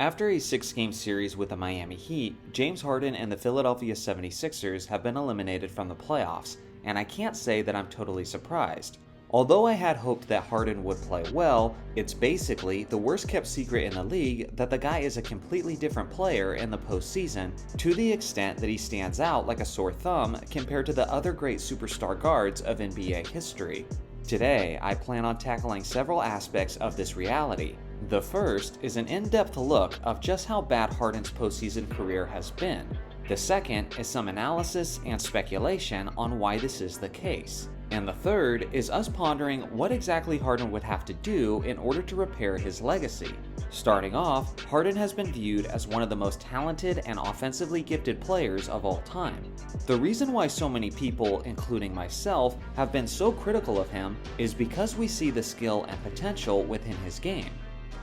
After a 6-game series with the Miami Heat, James Harden and the Philadelphia 76ers have been eliminated from the playoffs, and I can't say that I'm totally surprised. Although I had hoped that Harden would play well, it's basically the worst kept secret in the league that the guy is a completely different player in the postseason, to the extent that he stands out like a sore thumb compared to the other great superstar guards of NBA history. Today, I plan on tackling several aspects of this reality. The first is an in-depth look of just how bad Harden's postseason career has been. The second is some analysis and speculation on why this is the case. And the third is us pondering what exactly Harden would have to do in order to repair his legacy. Starting off, Harden has been viewed as one of the most talented and offensively gifted players of all time. The reason why so many people, including myself, have been so critical of him is because we see the skill and potential within his game.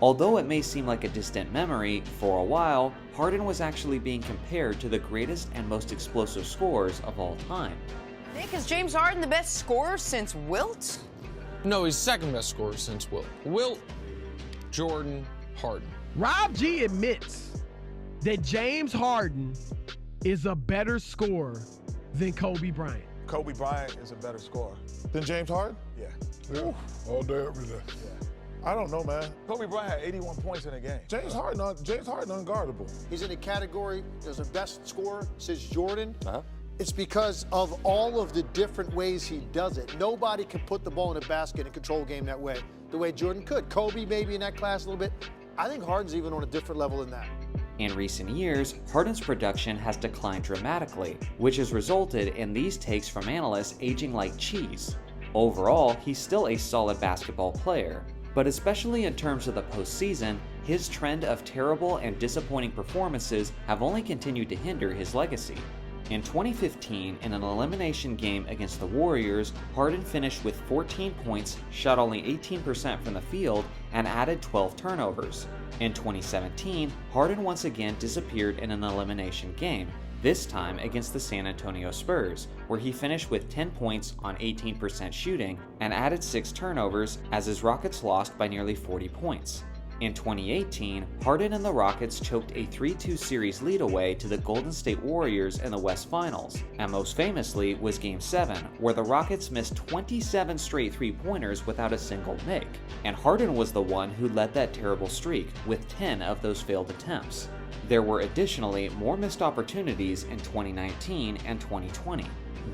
Although it may seem like a distant memory, for a while, Harden was actually being compared to the greatest and most explosive scorers of all time. Nick, is James Harden the best scorer since Wilt? No, he's second best scorer since Wilt. Wilt, Jordan, Harden. Rob G admits that James Harden is a better scorer than Kobe Bryant. Kobe Bryant is a better scorer than James Harden? Yeah, all day, every day. I don't know, man. Kobe Bryant had 81 points in a game. James Harden unguardable. He's in a category as the best scorer since Jordan. It's because of all of the different ways he does it. Nobody can put the ball in a basket and control a game that way, the way Jordan could. Kobe maybe in that class a little bit. I think Harden's even on a different level than that. In recent years, Harden's production has declined dramatically, which has resulted in these takes from analysts aging like cheese. Overall, he's still a solid basketball player, but especially in terms of the postseason, his trend of terrible and disappointing performances have only continued to hinder his legacy. In 2015, in an elimination game against the Warriors, Harden finished with 14 points, shot only 18% from the field, and added 12 turnovers. In 2017, Harden once again disappeared in an elimination game, this time against the San Antonio Spurs, where he finished with 10 points on 18% shooting and added 6 turnovers as his Rockets lost by nearly 40 points. In 2018, Harden and the Rockets choked a 3-2 series lead away to the Golden State Warriors in the West Finals, and most famously was Game 7, where the Rockets missed 27 straight three-pointers without a single make, and Harden was the one who led that terrible streak, with 10 of those failed attempts. There were additionally more missed opportunities in 2019 and 2020.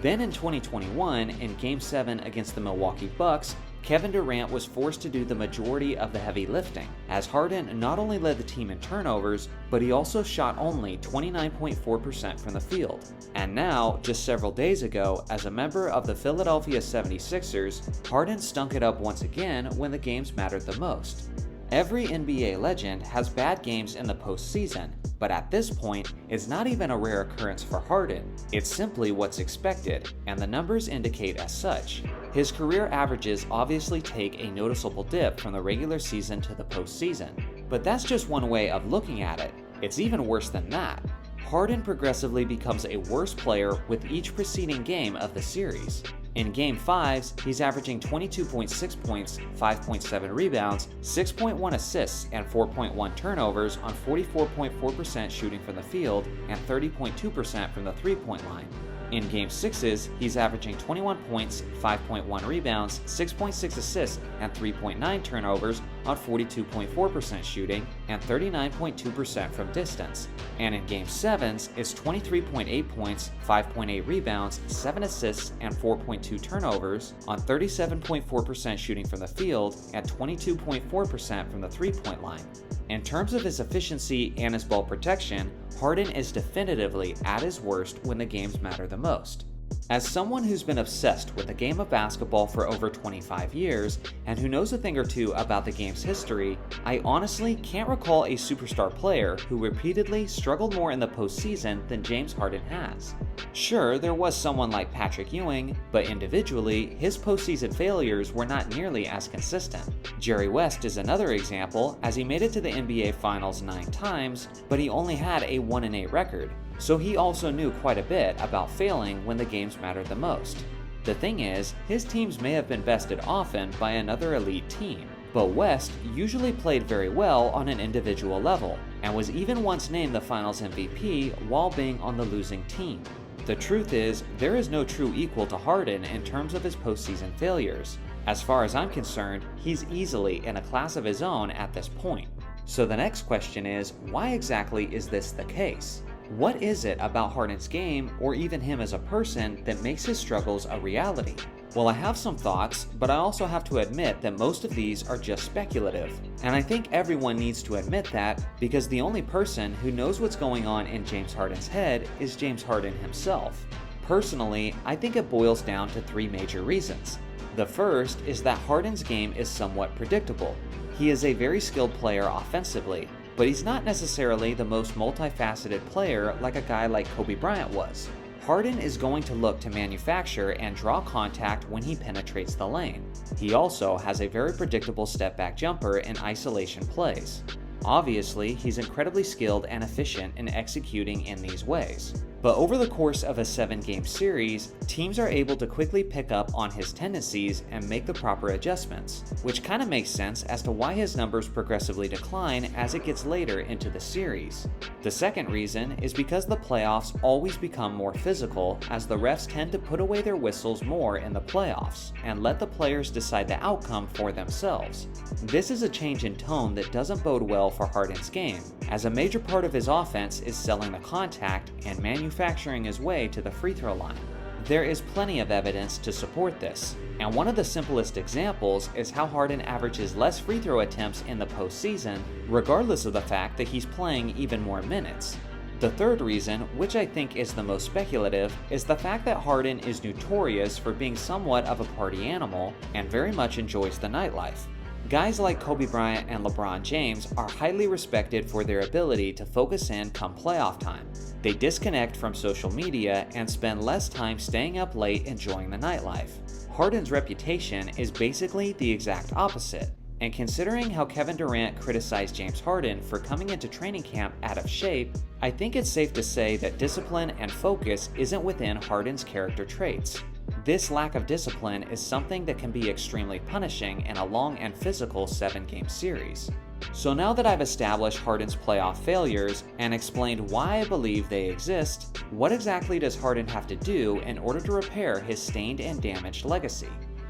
Then in 2021, in Game 7 against the Milwaukee Bucks, Kevin Durant was forced to do the majority of the heavy lifting, as Harden not only led the team in turnovers, but he also shot only 29.4% from the field. And now, just several days ago, as a member of the Philadelphia 76ers, Harden stunk it up once again when the games mattered the most. Every NBA legend has bad games in the postseason, but at this point, it's not even a rare occurrence for Harden. It's simply what's expected, and the numbers indicate as such. His career averages obviously take a noticeable dip from the regular season to the postseason, but that's just one way of looking at it. It's even worse than that. Harden progressively becomes a worse player with each preceding game of the series. In Game 5s, he's averaging 22.6 points, 5.7 rebounds, 6.1 assists, and 4.1 turnovers on 44.4% shooting from the field and 30.2% from the three-point line. In Game 6s, he's averaging 21 points, 5.1 rebounds, 6.6 assists, and 3.9 turnovers on 42.4% shooting and 39.2% from distance. And in Game 7s, it's 23.8 points, 5.8 rebounds, 7 assists, and 4.2 turnovers on 37.4% shooting from the field and 22.4% from the three-point line. In terms of his efficiency and his ball protection, Harden is definitively at his worst when the games matter the most. As someone who's been obsessed with the game of basketball for over 25 years and who knows a thing or two about the game's history, I honestly can't recall a superstar player who repeatedly struggled more in the postseason than James Harden has. Sure, there was someone like Patrick Ewing, but individually, his postseason failures were not nearly as consistent. Jerry West is another example, as he made it to the NBA Finals 9 times, but he only had a 1-8 record. So he also knew quite a bit about failing when the games mattered the most. The thing is, his teams may have been bested often by another elite team. But West usually played very well on an individual level, and was even once named the Finals MVP while being on the losing team. The truth is, there is no true equal to Harden in terms of his postseason failures. As far as I'm concerned, he's easily in a class of his own at this point. So the next question is, why exactly is this the case? What is it about Harden's game, or even him as a person, that makes his struggles a reality? Well, I have some thoughts, but I also have to admit that most of these are just speculative. And I think everyone needs to admit that, because the only person who knows what's going on in James Harden's head is James Harden himself. Personally, I think it boils down to 3 major reasons. The first is that Harden's game is somewhat predictable. He is a very skilled player offensively, but he's not necessarily the most multifaceted player like a guy like Kobe Bryant was. Harden is going to look to manufacture and draw contact when he penetrates the lane. He also has a very predictable step-back jumper in isolation plays. Obviously, he's incredibly skilled and efficient in executing in these ways. But over the course of a 7-game series, teams are able to quickly pick up on his tendencies and make the proper adjustments, which kind of makes sense as to why his numbers progressively decline as it gets later into the series. The second reason is because the playoffs always become more physical, as the refs tend to put away their whistles more in the playoffs and let the players decide the outcome for themselves. This is a change in tone that doesn't bode well for Harden's game, as a major part of his offense is selling the contact and manufacturing his way to the free throw line. There is plenty of evidence to support this, and one of the simplest examples is how Harden averages less free throw attempts in the postseason, regardless of the fact that he's playing even more minutes. The third reason, which I think is the most speculative, is the fact that Harden is notorious for being somewhat of a party animal and very much enjoys the nightlife. Guys like Kobe Bryant and LeBron James are highly respected for their ability to focus in come playoff time. They disconnect from social media and spend less time staying up late enjoying the nightlife. Harden's reputation is basically the exact opposite, and considering how Kevin Durant criticized James Harden for coming into training camp out of shape, I think it's safe to say that discipline and focus isn't within Harden's character traits. This lack of discipline is something that can be extremely punishing in a long and physical 7-game series. So now that I've established Harden's playoff failures and explained why I believe they exist, what exactly does Harden have to do in order to repair his stained and damaged legacy?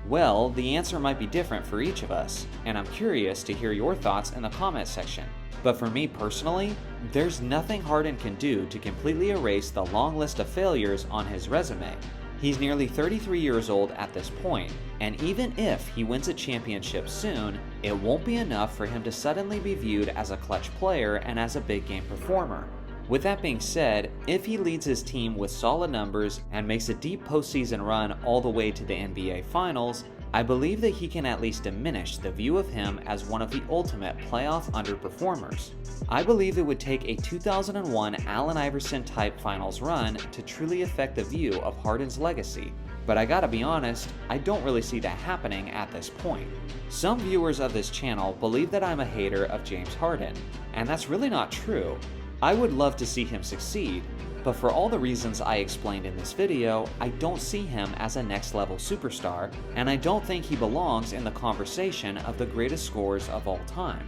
Well, the answer might be different for each of us, and I'm curious to hear your thoughts in the comment section. But for me personally, there's nothing Harden can do to completely erase the long list of failures on his resume. He's nearly 33 years old at this point, and even if he wins a championship soon, it won't be enough for him to suddenly be viewed as a clutch player and as a big game performer. With that being said, if he leads his team with solid numbers and makes a deep postseason run all the way to the NBA Finals, I believe that he can at least diminish the view of him as one of the ultimate playoff underperformers. I believe it would take a 2001 Allen Iverson type finals run to truly affect the view of Harden's legacy, but I gotta be honest, I don't really see that happening at this point. Some viewers of this channel believe that I'm a hater of James Harden, and that's really not true. I would love to see him succeed, but for all the reasons I explained in this video, I don't see him as a next level superstar, and I don't think he belongs in the conversation of the greatest scorers of all time.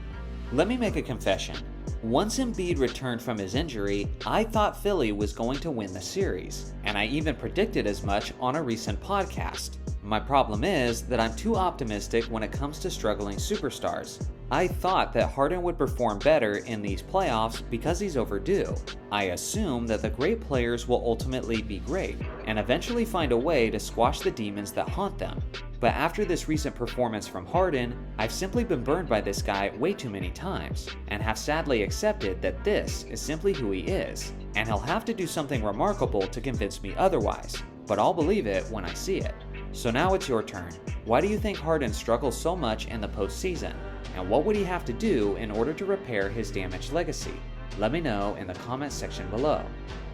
Let me make a confession. Once Embiid returned from his injury, I thought Philly was going to win the series, and I even predicted as much on a recent podcast. My problem is that I'm too optimistic when it comes to struggling superstars. I thought that Harden would perform better in these playoffs because he's overdue. I assume that the great players will ultimately be great and eventually find a way to squash the demons that haunt them. But after this recent performance from Harden, I've simply been burned by this guy way too many times and have sadly accepted that this is simply who he is, and he'll have to do something remarkable to convince me otherwise, but I'll believe it when I see it. So now it's your turn. Why do you think Harden struggles so much in the postseason? And what would he have to do in order to repair his damaged legacy? Let me know in the comments section below.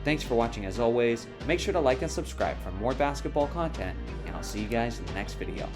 Thanks for watching as always. Make sure to like and subscribe for more basketball content, and I'll see you guys in the next video.